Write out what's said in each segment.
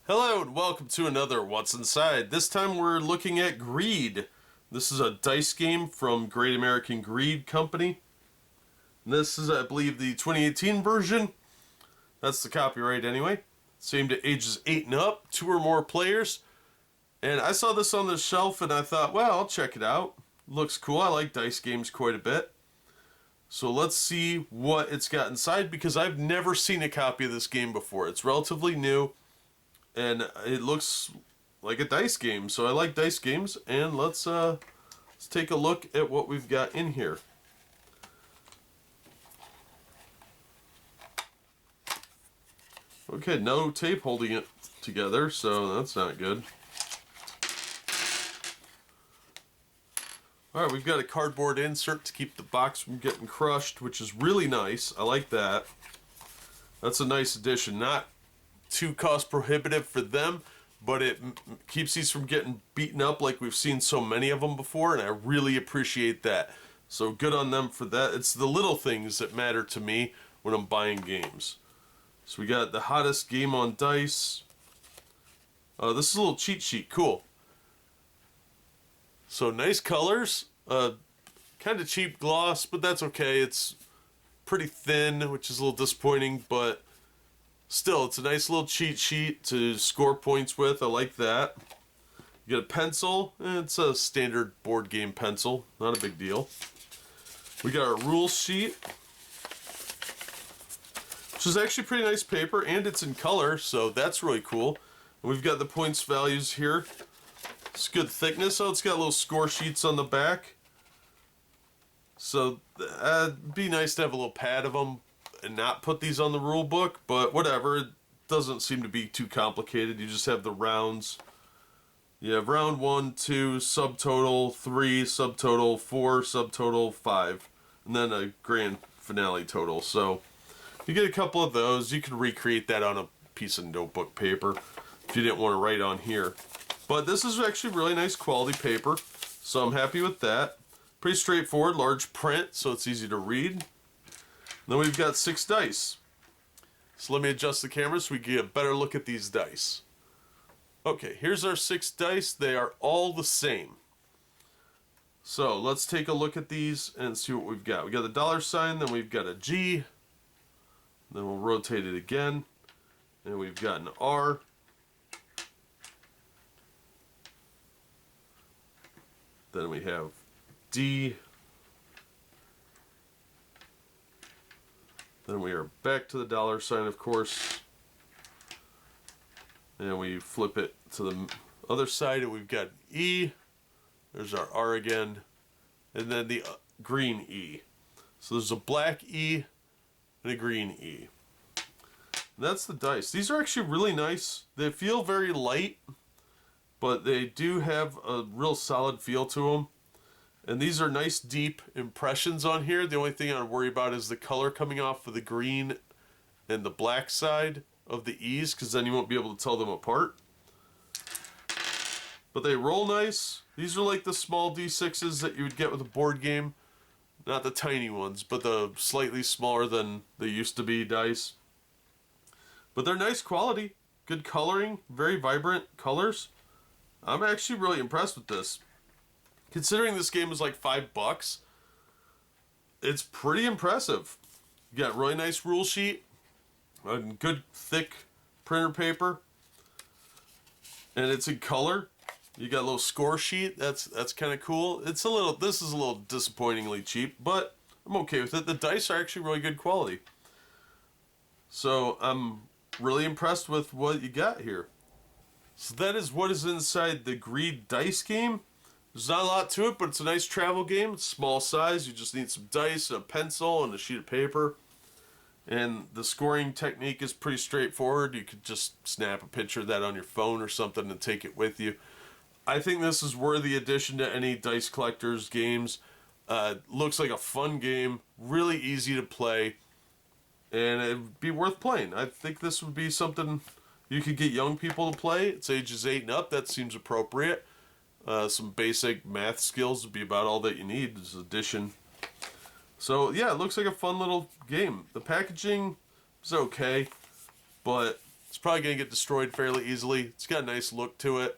Hello and welcome to another What's Inside. This time we're looking at Greed. This is a dice game from Great American Greed Company. This is, I believe, the 2018 version. That's the copyright anyway. Same to ages 8 and up, 2 or more players. And I saw this on the shelf and I thought, well, I'll check it out. Looks cool. I like dice games quite a bit. So let's see what it's got inside because I've never seen a copy of this game before. It's relatively new. And it looks like a dice game, so I like dice games. And let's take a look at what we've got in here. Okay, no tape holding it together, so that's not good. Alright, we've got a cardboard insert to keep the box from getting crushed, which is really nice. I like that. That's a nice addition. Not too cost prohibitive for them, but it keeps these from getting beaten up like we've seen so many of them before, and I really appreciate that. So good on them for that. It's the little things that matter to me when I'm buying games. So we got the hottest game on dice. This is a little cheat sheet. Cool. So nice colors. Kind of cheap gloss, but that's okay. It's pretty thin, which is a little disappointing, but still, it's a nice little cheat sheet to score points with. I like that. You get a pencil. It's a standard board game pencil. Not a big deal. We got our rules sheet, which is actually pretty nice paper, and it's in color, so that's really cool. And we've got the points values here. It's good thickness. Oh, it's got little score sheets on the back. So it'd be nice to have a little pad of them and not put these on the rule book, but whatever. It doesn't seem to be too complicated. You just have the rounds. You have round 1, 2, subtotal 3, subtotal 4, subtotal 5, and then a grand finale total. So you get a couple of those. You can recreate that on a piece of notebook paper if you didn't want to write on here. But this is actually really nice quality paper, so I'm happy with that. Pretty straightforward, large print, so it's easy to read. Then we've got 6 dice. So let me adjust the camera so we can get a better look at these dice. Okay, here's our 6 dice. They are all the same. So let's take a look at these and see what we've got. We got the dollar sign, then we've got a G. Then we'll rotate it again. And we've got an R. Then we have D. Then we are back to the dollar sign, of course. And we flip it to the other side, and we've got E. There's our R again. And then the green E. So there's a black E and a green E. And that's the dice. These are actually really nice. They feel very light, but they do have a real solid feel to them. And these are nice deep impressions on here. The only thing I worry about is the color coming off of the green and the black side of the E's, because then you won't be able to tell them apart. But they roll nice. These are like the small D6s that you would get with a board game. Not the tiny ones, but the slightly smaller than they used to be dice. But they're nice quality. Good coloring. Very vibrant colors. I'm actually really impressed with this. Considering this game is like $5, it's pretty impressive. You got a really nice rule sheet, a good thick printer paper, and it's in color. You got a little score sheet. That's kind of cool. This is a little disappointingly cheap, but I'm okay with it. The dice are actually really good quality. So I'm really impressed with what you got here. So that is what is inside the Greed dice game. There's not a lot to it, but it's a nice travel game. It's small size. You just need some dice, a pencil, and a sheet of paper. And the scoring technique is pretty straightforward. You could just snap a picture of that on your phone or something and take it with you. I think this is worthy addition to any Dice Collectors games. Looks like a fun game, really easy to play, and it would be worth playing. I think this would be something you could get young people to play. It's ages 8 and up. That seems appropriate. Some basic math skills would be about all that you need. This addition. So yeah, it looks like a fun little game. The packaging is okay, but It's probably going to get destroyed fairly easily. It's got a nice look to it.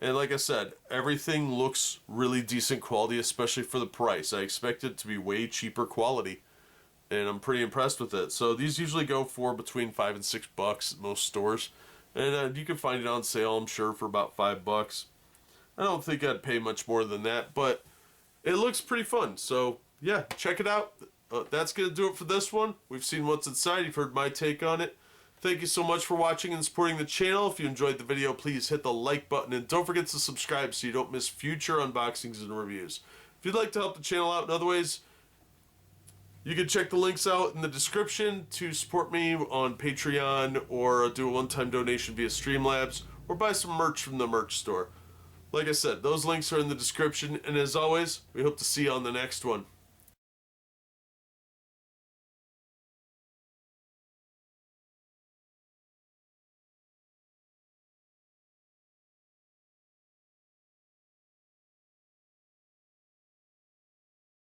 And like I said, everything looks really decent quality, especially for the price. I expect it to be way cheaper quality, and I'm pretty impressed with it. So these usually go for between $5 and $6 at most stores, and you can find it on sale, I'm sure, for about $5. I don't think I'd pay much more than that, but it looks pretty fun. So yeah, check it out. That's gonna do it for this one. We've seen what's inside. You've heard my take on it. Thank you so much for watching and supporting the channel. If you enjoyed the video, please hit the like button and don't forget to subscribe so you don't miss future unboxings and reviews. If you'd like to help the channel out in other ways, you can check the links out in the description to support me on Patreon, or do a one-time donation via Streamlabs, or buy some merch from the merch store. Like I said, those links are in the description, and as always, we hope to see you on the next one.